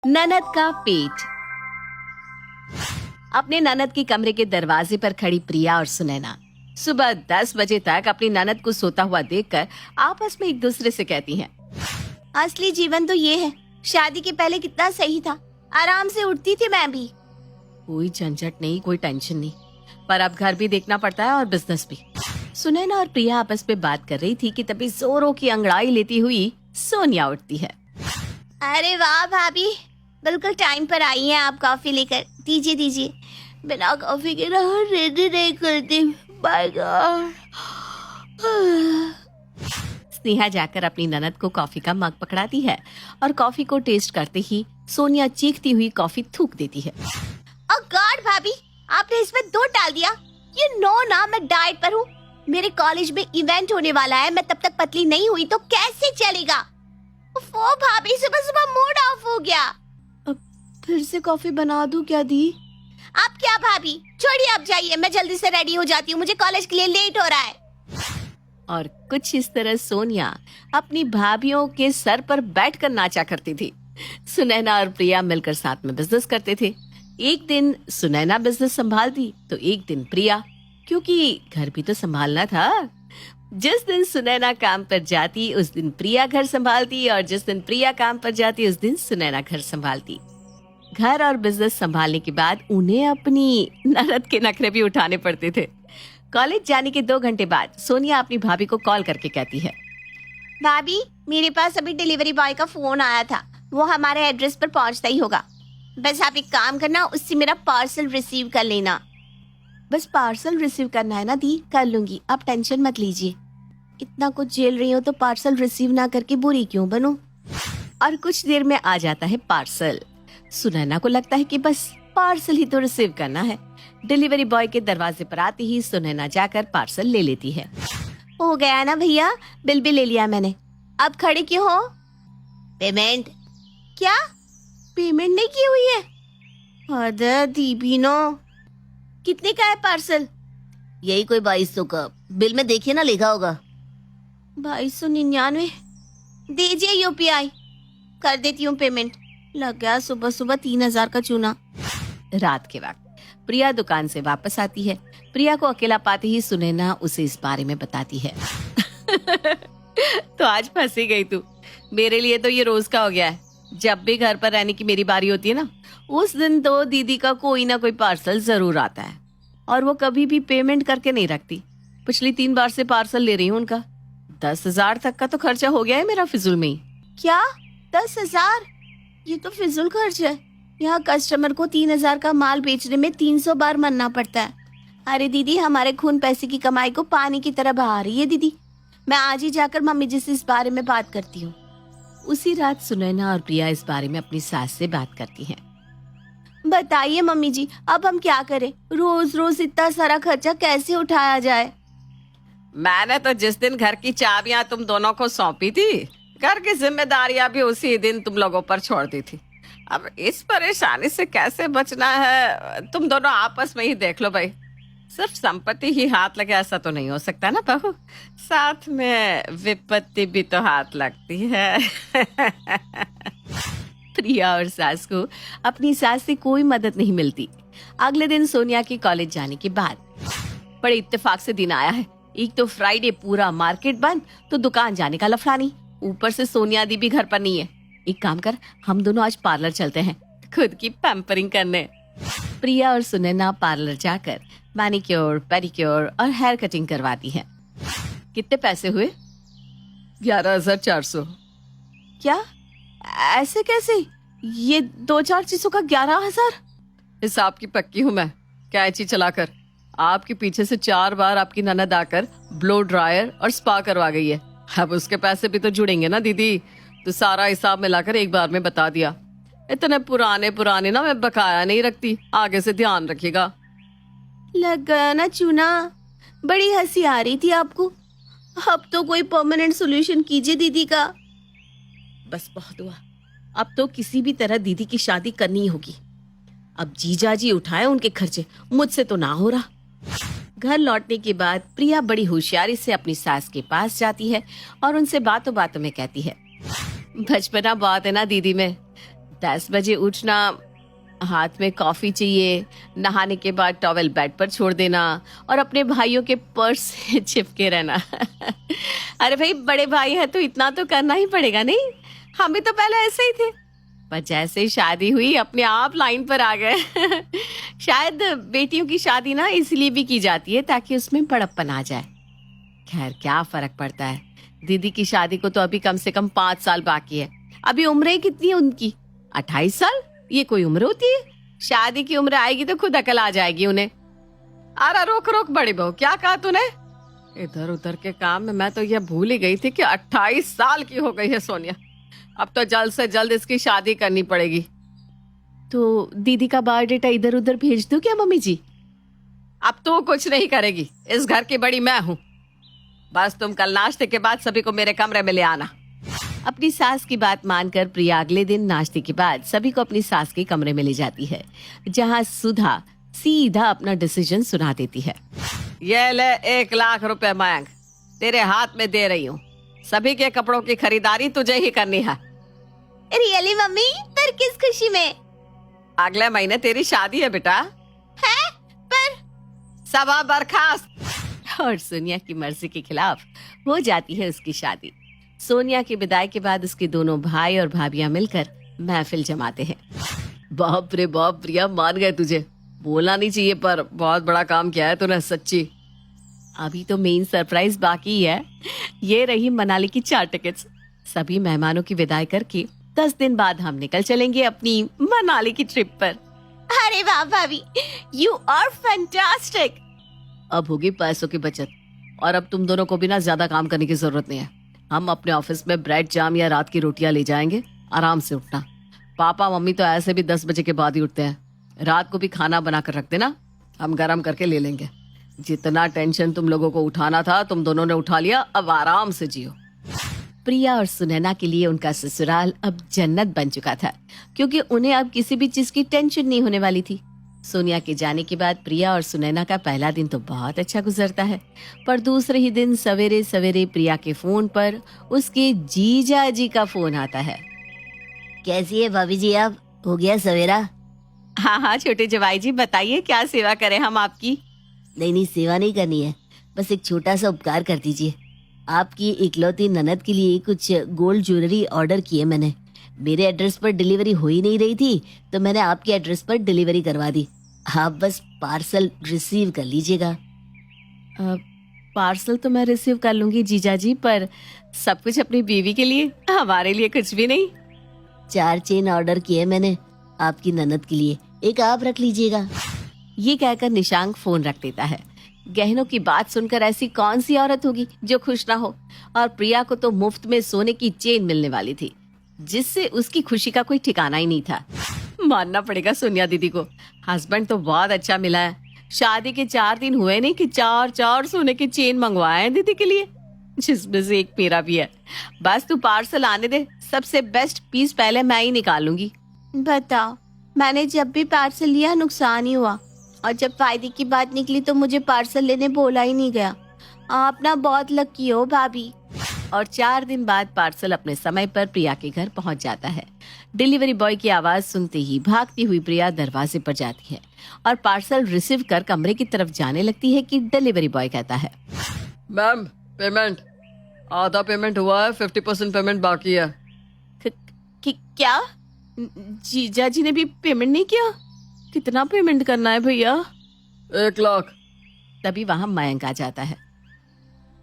ननद का पेट। अपने ननद के कमरे के दरवाजे पर खड़ी प्रिया और सुनैना सुबह 10 बजे तक अपनी ननद को सोता हुआ देखकर आपस में एक दूसरे से कहती हैं, असली जीवन तो ये है, शादी के पहले कितना सही था, आराम से उठती थी मैं भी। कोई झंझट नहीं, कोई टेंशन नहीं, पर अब घर भी देखना पड़ता है और बिजनेस भी। सुनैना और प्रिया आपस में बात कर रही थी कि तभी जोरों की अंगड़ाई लेती हुई सोनिया उठती है। अरे वाह भाभी, बिल्कुल टाइम पर आई हैं आप कॉफी लेकर। दीजिए दीजिए, बिना कॉफी के रेडी नहीं करती। Bye God. स्नेहा जाकर अपनी ननद को कॉफी का मग पकड़ाती है और कॉफी को टेस्ट करते ही सोनिया चीखती हुई कॉफी थूक देती है। ओ गॉड भाभी, आपने इसमें दूध डाल दिया। ये नो ना, मैं डाइट पर हूँ। मेरे कॉलेज में इवेंट होने वाला है, मैं तब तक पतली नहीं हुई तो कैसे चलेगा। ओ भाभी, सुबह सुबह मूड ऑफ हो गया। अब फिर से कॉफी बना दूं क्या दी? आप क्या भाभी, छोड़िए, आप जाइए, मैं जल्दी से रेडी हो जाती हूँ, मुझे कॉलेज के लिए लेट हो रहा है। और कुछ इस तरह सोनिया अपनी भाभीियों के सर पर बैठकर नाचा करती थी। सुनैना और प्रिया मिलकर साथ में बिजनेस करते थे। एक दिन सुनैना बिजनेस संभालती तो एक दिन प्रिया, क्योंकि घर भी तो संभालना था। जिस दिन सुनैना काम पर जाती उस दिन प्रिया घर संभालती और जिस दिन प्रिया काम पर जाती उस दिन सुनैना घर संभालती। घर और बिजनेस संभालने के बाद उन्हें अपनी ननद के नखरे भी उठाने पड़ते थे। कॉलेज जाने के 2 घंटे बाद सोनिया अपनी भाभी को कॉल करके कहती है, भाभी, मेरे पास अभी डिलीवरी बॉय का फोन आया था, वो हमारे एड्रेस पर पहुंचता ही होगा। बस आप एक काम करना, उससे मेरा पार्सल रिसीव कर लेना। बस पार्सल रिसीव करना है ना दी, कर लूंगी, आप टेंशन मत लीजिए। इतना कुछ झेल रही हो तो पार्सल रिसीव ना करके बुरी क्यों बनूं? और कुछ देर में आ जाता है पार्सल। सुनैना को लगता है कि बस पार्सल ही तो रिसीव करना है। डिलीवरी बॉय के दरवाजे पर आते ही सुनैना जाकर पार्सल ले लेती है। हो गया ना भैया, बिल भी ले लिया मैंने, अब खड़े क्यों हो? पेमेंट? क्या पेमेंट नहीं की हुई है? अरे दीपिनो, कितने का है पार्सल? यही कोई 2200 का, बिल में देखिए ना, लिखा होगा 2299। दीजिए यूपीआई, कर देती हूँ पेमेंट। लग गया सुबह सुबह 3000 का चूना। रात के वक्त प्रिया दुकान से वापस आती है। प्रिया को अकेला पाते ही सुनैना उसे इस बारे में बताती है। तो आज फंसी गई तू। मेरे लिए तो ये रोज का हो गया है। जब भी घर पर रहने की मेरी बारी होती है ना, उस दिन तो दीदी का कोई ना कोई पार्सल जरूर आता है और वो कभी भी पेमेंट करके नहीं रखती। पिछली 3 बार से पार्सल ले रही हूँ उनका। 10,000 तक का तो खर्चा हो गया है मेरा फिजूल में ही। क्या 10,000? ये तो फिजूल खर्च है। यहाँ कस्टमर को 3,000 का माल बेचने में 300 बार मरना पड़ता है। अरे दीदी, हमारे खून पैसे की कमाई को पानी की तरह बहा रही है दीदी। मैं आज ही जाकर मम्मी जी से इस बारे में बात करती हूँ। उसी रात सुनैना और प्रिया इस बारे में अपनी सास से बात करती हैं। बताइए मम्मी जी, अब हम क्या करें? रोज रोज इतना सारा खर्चा कैसे उठाया जाए? मैंने तो जिस दिन घर की चाबियां तुम दोनों को सौंपी थी, घर की जिम्मेदारियां भी उसी दिन तुम लोगों पर छोड़ दी थी। अब इस परेशानी से कैसे बचना है तुम दोनों आपस में ही देख लो भाई। सिर्फ संपत्ति ही हाथ लगे ऐसा तो नहीं हो सकता ना बहू, साथ में विपत्ति भी तो हाथ लगती है। प्रिया और सास को अपनी सास से कोई मदद नहीं मिलती। अगले दिन सोनिया के कॉलेज जाने के बाद बड़े इत्तेफाक से दिन आया है। एक तो फ्राइडे, पूरा मार्केट बंद, तो दुकान जाने का लफड़ा नहीं। ऊपर से सोनिया दी भी घर पर नहीं है। एक काम कर, हम दोनों आज पार्लर चलते हैं खुद की पैम्परिंग करने। प्रिया और सुनैना पार्लर जाकर मैनिक्योर, पेडिक्योर और हेयर कटिंग करवाती हैं। कितने पैसे हुए? 11,400। क्या? ऐसे कैसे? ये 2-4 चीजों का 11,000? हिसाब की पक्की हूँ मैं, कैंची चलाकर। आपके पीछे से 4 बार आपकी ननद आकर ब्लो ड्रायर और स्पा करवा गई है। अब उसके पैसे भी तो जुड़ेंगे ना दीदी, तो सारा हिसाब मिलाकर एक बार में बता दिया। इतने पुराने ना मैं बकाया नहीं रखती, आगे से ध्यान रखिएगा। लग गया ना चूना। बड़ी हंसी आ रही थी आपको। अब तो कोई परमानेंट सॉल्यूशन कीजिए दीदी का। बस बहुत हुआ, अब तो किसी भी तरह दीदी की शादी करनी होगी। अब जीजा जी उठाए उनके खर्चे, मुझसे तो ना हो रहा। घर लौटने के बाद प्रिया बड़ी होशियारी से अपनी सास के पास जाती है और उनसे बातों बातों में कहती है, बचपना बहुत है ना दीदी में। 10 बजे उठना, हाथ में कॉफी चाहिए, नहाने के बाद टॉवेल बेड पर छोड़ देना और अपने भाइयों के पर्स से चिपके रहना। अरे भाई, बड़े भाई है तो इतना तो करना ही पड़ेगा नहीं? हम भी तो पहले ऐसे ही थे, पर जैसे ही शादी हुई अपने आप लाइन पर आ गए। शायद बेटियों की शादी ना इसलिए भी की जाती है ताकि उसमें बड़प्पन आ जाए। खैर, क्या फर्क पड़ता है। दीदी की शादी को तो अभी कम से कम 5 साल बाकी है। अभी उम्र कितनी है उनकी? 28 साल? ये कोई उम्र होती है? शादी की उम्र आएगी तो खुद अकल आ जाएगी उन्हें। अरे रोक रोक बड़ी बहू, क्या कहा तूने? इधर उधर के काम में मैं तो ये भूल ही गई थी कि 28 साल की हो गई है सोनिया। अब तो जल्द से जल्द इसकी शादी करनी पड़ेगी। तो दीदी का बायोडेटा इधर उधर भेज दूं क्या मम्मी जी? अब तो कुछ नहीं करेगी, इस घर की बड़ी मैं हूँ। बस तुम कल नाश्ते के बाद सभी को मेरे कमरे में ले आना। अपनी सास की बात मानकर प्रिया अगले दिन नाश्ते के बाद सभी को अपनी सास के कमरे में ले जाती है, जहां सुधा सीधा अपना डिसीजन सुना देती है। ये ले 1 लाख रुपए मांग, तेरे हाथ में दे रही हूँ। सभी के कपड़ों की खरीदारी तुझे ही करनी है। Really mummy? पर किस खुशी में? अगले महीने तेरी शादी है बेटा। है? पर सबा बर्खास्त। और सोनिया की मर्जी के खिलाफ हो जाती है उसकी शादी। सोनिया की विदाई के बाद उसके दोनों भाई और भाभियां मिलकर महफिल जमाते हैं। बाप रे बाप, प्रिया मान गए तुझे। बोलना नहीं चाहिए पर बहुत बड़ा काम किया है तूने, सच्ची। अभी तो मेन सरप्राइज बाकी है। ये रही मनाली की 4 टिकट्स। सभी मेहमानों की विदाई करके 10 दिन बाद हम निकल चलेंगे अपनी मनाली की ट्रिप पर। अरे वाह भाभी, यू आर फैंटास्टिक। अब होगी पैसों की बचत और अब तुम दोनों को भी ना ज्यादा काम करने की जरूरत नहीं है। हम अपने ऑफिस में ब्रेड जाम या रात की रोटियां ले जाएंगे। आराम से उठना। पापा मम्मी तो ऐसे भी 10 बजे के बाद ही उठते हैं। रात को भी खाना बना कर रख देना, हम गरम करके ले लेंगे। जितना टेंशन तुम लोगों को उठाना था तुम दोनों ने उठा लिया, अब आराम से जियो। प्रिया और सुनैना के लिए उनका ससुराल अब जन्नत बन चुका था, क्योंकि उन्हें अब किसी भी चीज की टेंशन नहीं होने वाली थी। सोनिया के जाने के बाद प्रिया और सुनैना का पहला दिन तो बहुत अच्छा गुजरता है, पर दूसरे ही दिन सवेरे सवेरे प्रिया के फोन पर उसके जीजा जी का फोन आता है। कैसी है भाभी जी आप? हो गया सवेरा? हाँ हाँ छोटे जवाई जी, बताइए क्या सेवा करें हम आपकी? नहीं, सेवा नहीं करनी है, बस एक छोटा सा उपकार कर दीजिए। आपकी इकलौती ननद के लिए कुछ गोल्ड ज्वेलरी ऑर्डर की है मैंने। मेरे एड्रेस पर डिलीवरी हो ही नहीं रही थी तो मैंने आपके एड्रेस पर डिलीवरी करवा दी। आप बस पार्सल रिसीव कर लीजिएगा। पार्सल तो मैं रिसीव कर लूंगी जीजा जी, पर सब कुछ अपनी बीवी के लिए, हमारे लिए कुछ भी नहीं। 4 चेन ऑर्डर किए मैंने आपकी ननद के लिए, एक आप रख लीजिएगा। ये कहकर निशांक फोन रख देता है। गहनों की बात सुनकर ऐसी कौन सी औरत होगी जो खुश ना हो, और प्रिया को तो मुफ्त में सोने की चेन मिलने वाली थी, जिससे उसकी खुशी का कोई ठिकाना ही नहीं था। मानना पड़ेगा सोनिया दीदी को, हस्बैंड तो बहुत अच्छा मिला है। शादी के 4 दिन हुए नहीं कि 4 सोने की चेन मंगवाए हैं दीदी के लिए, जिसमें से एक मेरा भी है। बस तू पार्सल आने दे, सबसे बेस्ट पीस पहले मैं ही निकालूंगी। बताओ, मैंने जब भी पार्सल लिया नुकसान ही हुआ, और जब फायदे की बात निकली तो मुझे पार्सल लेने बोला ही नहीं गया। आप ना बहुत लकी हो भाभी। और 4 दिन बाद पार्सल अपने समय पर प्रिया के घर पहुंच जाता है। डिलीवरी बॉय की आवाज सुनते ही भागती हुई प्रिया दरवाजे पर जाती है और पार्सल रिसीव कर कमरे की तरफ जाने लगती है कि डिलीवरी बॉय कहता है, मैम पेमेंट, आधा पेमेंट हुआ है, 50% पेमेंट बाकी है। क्या? जीजा जी ने भी पेमेंट नहीं किया? कितना पेमेंट करना है भैया? 1 लाख। तभी वहां मयंक आ जाता है।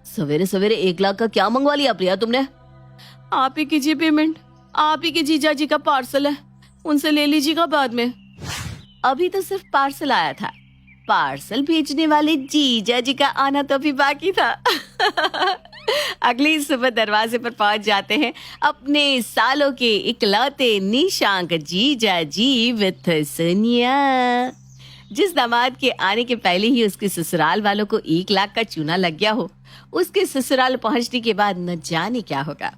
सवेरे सवेरे 1 लाख का क्या मंगवा लिया प्रिया तुमने? आप ही कीजिए पेमेंट, आप ही के जीजा जी का पार्सल है, उनसे ले लीजिएगा बाद में। अभी तो सिर्फ पार्सल आया था, पार्सल भेजने वाले जीजा जी का आना तो अभी बाकी था। अगली सुबह दरवाजे पर पहुंच जाते हैं अपने सालों के इकलौते निशांक जीजा जी विथ सोनिया। जिस दामाद के आने के पहले ही उसके ससुराल वालों को 1 लाख का चूना लग गया हो, उसके ससुराल पहुंचने के बाद न जाने क्या होगा।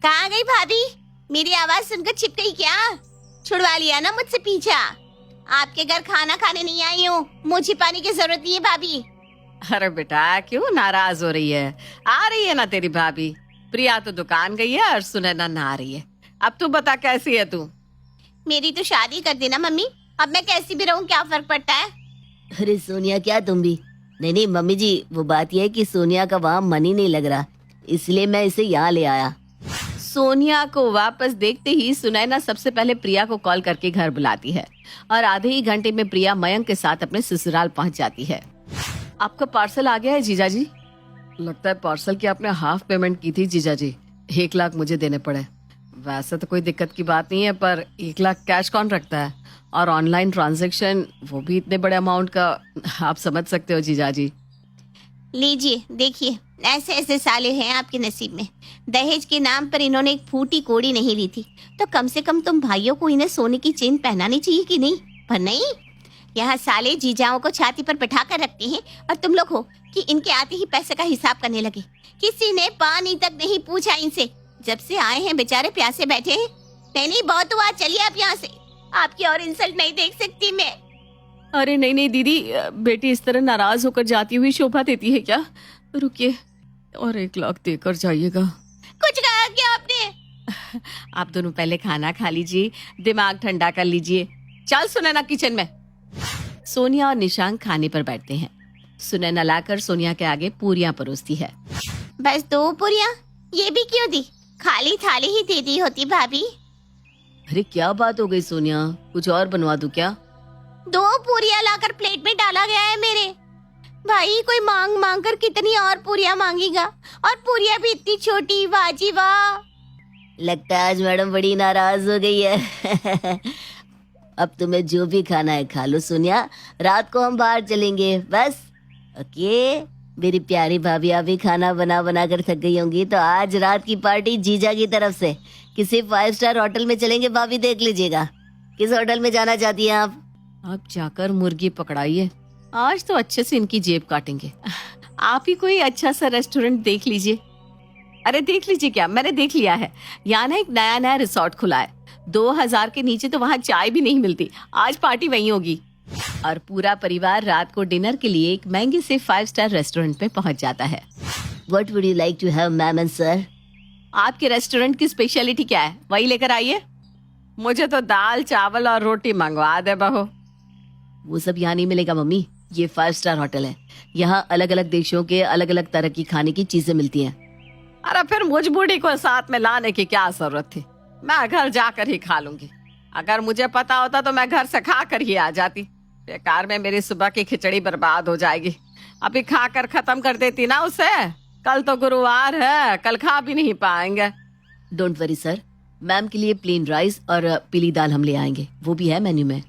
कहाँ गई भाभी? मेरी आवाज सुनकर छिप गई क्या? छुड़वा लिया ना मुझसे पीछा। आपके घर खाना खाने नहीं आई हूँ, मुँह छिपाने की जरूरत नहीं है भाभी। अरे बेटा क्यों नाराज हो रही है? आ रही है ना तेरी भाभी। प्रिया तो दुकान गई है और सुनैना ना आ रही है। अब तू बता कैसी है तू? मेरी तो शादी कर देना मम्मी, अब मैं कैसी भी रहूं क्या फर्क पड़ता है। अरे सोनिया क्या तुम भी। नहीं मम्मी जी, वो बात यह है कि सोनिया का वहाँ मन ही नहीं लग रहा, इसलिए मैं इसे यहाँ ले आया। सोनिया को वापस देखते ही सुनैना सबसे पहले प्रिया को कॉल करके घर बुलाती है और आधे ही घंटे में प्रिया मयंक के साथ अपने ससुराल पहुंच जाती है। आपका पार्सल आ गया है जीजा जी। लगता है पार्सल की आपने हाफ पेमेंट की थी जीजा जी, 1 लाख मुझे देने पड़े। वैसे तो कोई दिक्कत की बात नहीं है, पर 1 लाख कैश कौन रखता है, और ऑनलाइन ट्रांजैक्शन वो भी इतने बड़े अमाउंट का, आप समझ सकते हो जीजा जी। लीजिए देखिए, ऐसे ऐसे साले हैं आपके नसीब में। दहेज के नाम पर इन्होंने एक फूटी कोड़ी नहीं ली थी, तो कम से कम तुम भाइयों को इन्हें सोने की चेन पहनानी चाहिए कि नहीं। पर नहीं, यहाँ साले जीजाओं को छाती पर बैठा कर रखते हैं और तुम लोग हो कि इनके आते ही पैसे का हिसाब करने लगे। किसी ने पानी तक नहीं पूछा इनसे, जब से आए हैं बेचारे प्यासे बैठे हैं। नहीं बहुत हुआ, चलिए आप यहाँ से, आपकी और इंसल्ट नहीं देख सकती मैं। अरे नहीं दीदी, बेटी इस तरह नाराज होकर जाती हुई शोभा देती है क्या? रुकिए, और 1 लाख देकर जाइएगा। कुछ कहा क्या आपने? आप दोनों पहले खाना खा लीजिए, दिमाग ठंडा कर लीजिए। चल सुनैना किचन में। सोनिया और निशांक खाने पर बैठते हैं। सुनैना लाकर सोनिया के आगे पूरियां परोसती है। बस 2 पूरियां? ये भी क्यों दी? खाली थाली ही दे दी होती भाभी। अरे क्या बात हो गई सोनिया, कुछ और बनवा दूं क्या? 2 पूरियां लाकर प्लेट में डाला गया है मेरे। भाई कोई मांग मांग कर कितनी और पूरियां मांगेगा, और पूरियां भी इतनी छोटी। वाह जी वाह। लगता है आज मैडम बड़ी नाराज हो गई है। अब तुम्हें जो भी खाना है खा लो सोनिया, रात को हम बाहर चलेंगे बस। ओके मेरी प्यारी भाभी, अभी खाना बना बना कर थक गई होंगी, तो आज रात की पार्टी जीजा की तरफ से किसी 5 स्टार होटल में चलेंगे। भाभी देख लीजिएगा किस होटल में जाना चाहती हैं आप। आप जाकर मुर्गी पकड़ाइए, आज तो अच्छे से इनकी जेब काटेंगे। आप ही कोई अच्छा सा रेस्टोरेंट देख लीजिए। अरे देख लीजिए क्या, मैंने देख लिया है। यहाँ ना एक नया रिसोर्ट खुला है, 2000 के नीचे तो वहाँ चाय भी नहीं मिलती। आज पार्टी वहीं होगी। और पूरा परिवार रात को डिनर के लिए एक महंगे से 5 स्टार रेस्टोरेंट पे पहुंच जाता है। What would you like to have, ma'am and sir? आपके रेस्टोरेंट की स्पेशलिटी क्या है, वही लेकर आइए। मुझे तो दाल चावल और रोटी मंगवा दे बहू। वो सब यहाँ नहीं मिलेगा मम्मी, ये 5 स्टार होटल है। यहाँ अलग अलग देशों के अलग अलग तरह की खाने की चीजें मिलती हैं। अरे फिर मुझ बूढ़ी को साथ में लाने की क्या जरूरत थी, मैं घर जाकर ही खा लूंगी। अगर मुझे पता होता तो मैं घर से खा कर ही आ जाती। बेकार में मेरी सुबह की खिचड़ी बर्बाद हो जाएगी। अभी खाकर खत्म कर देती ना उसे। कल तो गुरुवार है, कल खा भी नहीं पाएंगे। डोंट वरी सर, मैम के लिए प्लेन राइस और पीली दाल हम ले आएंगे, वो भी है मेन्यू में।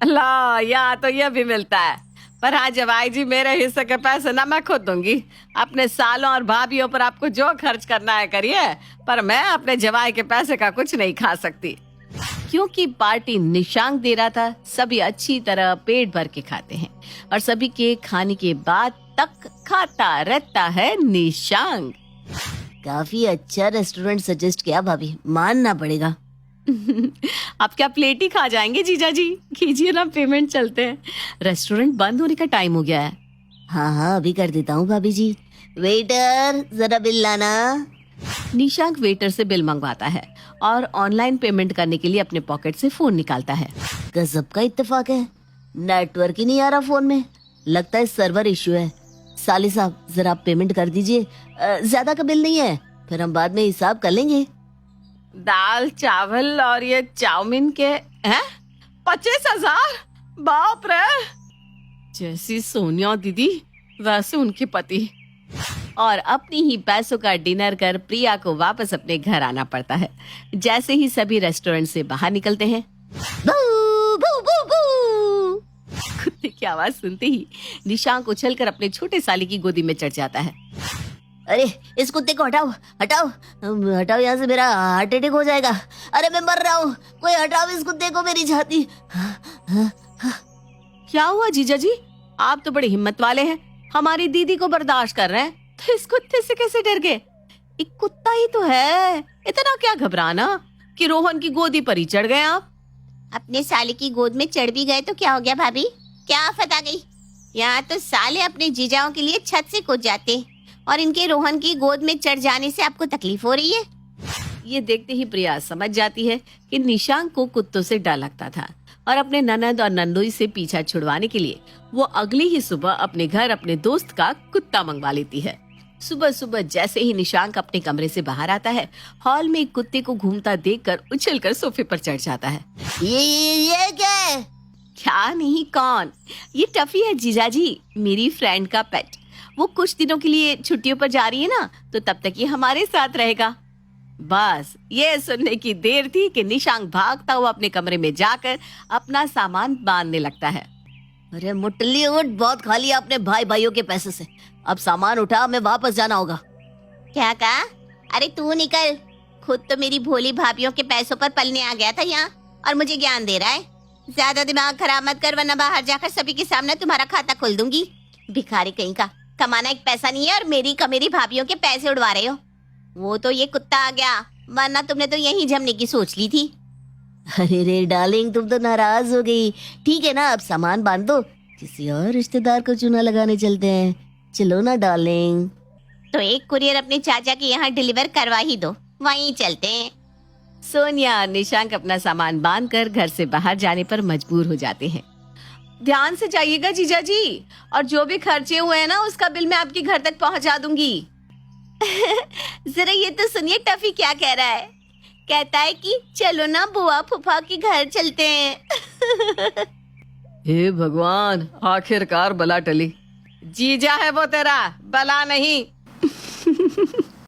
ला, यहाँ तो ये भी मिलता है। पर हाँ जवाई जी, मेरे हिस्से के पैसे ना मैं खुद दूंगी। अपने सालों और भाभीियों पर आपको जो खर्च करना है करिए, पर मैं अपने जवाई के पैसे का कुछ नहीं खा सकती। क्योंकि पार्टी निशांक दे रहा था, सभी अच्छी तरह पेट भर के खाते हैं और सभी के खाने के बाद तक खाता रहता है निशांक। काफी अच्छा रेस्टोरेंट सजेस्ट किया भाभी, मानना पड़ेगा। आप क्या प्लेट ही खा जाएंगे जीजा जी? कीजिए ना पेमेंट, चलते हैं। रेस्टोरेंट बंद होने का टाइम हो गया है। हाँ अभी कर देता हूँ भाभी जी। वेटर जरा बिल लाना। निशांक वेटर से बिल मंगवाता है और ऑनलाइन पेमेंट करने के लिए अपने पॉकेट से फोन निकालता है। गजब का इत्तेफाक है, नेटवर्क ही नहीं आ रहा फोन में। लगता है सर्वर इश्यू है। साले साहब जरा आप पेमेंट कर दीजिए, ज्यादा का बिल नहीं है, फिर हम बाद में हिसाब कर लेंगे। दाल चावल और ये चाउमीन के हैं 25,000। बाप रे। जैसी सोनिया दीदी वैसे उनके पति। और अपनी ही पैसों का डिनर कर प्रिया को वापस अपने घर आना पड़ता है। जैसे ही सभी रेस्टोरेंट से बाहर निकलते हैं, बू, बू, बू, बू। कुत्ते की आवाज सुनते ही निशांक उछलकर अपने छोटे साली की गोदी में चढ़ जाता है। अरे इस कुत्ते को हटाओ हटाओ हटाओ, यहाँ से मेरा हार्ट अटैक हो जाएगा। अरे मैं मर रहा हूँ, कोई हटाओ इस कुत्ते को, मेरी छाती। क्या हुआ जीजा जी? आप तो बड़े हिम्मत वाले हैं, हमारी दीदी को बर्दाश्त कर रहे हैं, तो इस कुत्ते से कैसे डर गए? एक कुत्ता ही तो है, इतना क्या घबराना कि रोहन की गोदी पर ही चढ़ गए आप। अपने साले की गोद में चढ़ भी गए तो क्या हो गया भाभी, क्या आफत आ गई? यहाँ तो साले अपने जीजाओं के लिए छत से कूद जाते, और इनके रोहन की गोद में चढ़ जाने से आपको तकलीफ हो रही है। ये देखते ही प्रिया समझ जाती है कि निशांक को कुत्तों से डर लगता था और अपने ननद और नंदोई से पीछा छुड़वाने के लिए वो अगली ही सुबह अपने घर अपने दोस्त का कुत्ता मंगवा लेती है। सुबह सुबह जैसे ही निशांक अपने कमरे से बाहर आता है, हॉल में एक कुत्ते को घूमता देखकर उछलकर सोफे पर चढ़ जाता है। ये क्या है? क्या नहीं कौन, ये टफी है जीजाजी, मेरी फ्रेंड का पेट। वो कुछ दिनों के लिए छुट्टियों पर जा रही है ना, तो तब तक ये हमारे साथ रहेगा। बस ये सुनने की देर थी कि निशांक भागता हुआ अपने कमरे में जाकर अपना सामान बांधने लगता है। अरे मुटली उठ, बहुत खा लिया अपने भाई भाइयों के पैसे से। अब सामान उठा, हमें वापस जाना होगा। क्या कहा? अरे तू निकल, खुद तो मेरी भोली भाभीयों के पैसों पर पलने आ गया था यहाँ और मुझे ज्ञान दे रहा है। ज्यादा दिमाग खराब मत कर, वरना बाहर जाकर सभी के सामने तुम्हारा खाता खोल दूंगी। भिखारी कहीं का, कमाना एक पैसा नहीं है और मेरी भाभीयों के पैसे उड़वा रहे हो। वो तो ये कुत्ता आ गया, वरना तुमने तो यहीं जमने की सोच ली थी। अरे रे डार्लिंग, तुम तो नाराज हो गई। ठीक है ना, अब सामान बांध दो, किसी और रिश्तेदार को चूना लगाने चलते हैं। चलो ना डार्लिंग। तो एक कुरियर अपने चाचा के यहाँ डिलीवर करवा ही दो, वहीं चलते हैं। सोनिया और निशांक अपना सामान बांधकर घर से बाहर जाने पर मजबूर हो जाते हैं। ध्यान से जाइएगा जीजाजी, और जो भी खर्चे हुए हैं ना, उसका बिल मैं आपके घर तक पहुंचा दूंगी। जरा ये तो सुनिए, टफी क्या कह रहा है। कहता है कि चलो ना बुआ फूफा के घर चलते हैं। हे भगवान, आखिरकार बला टली। जीजा है वो तेरा, बला नहीं।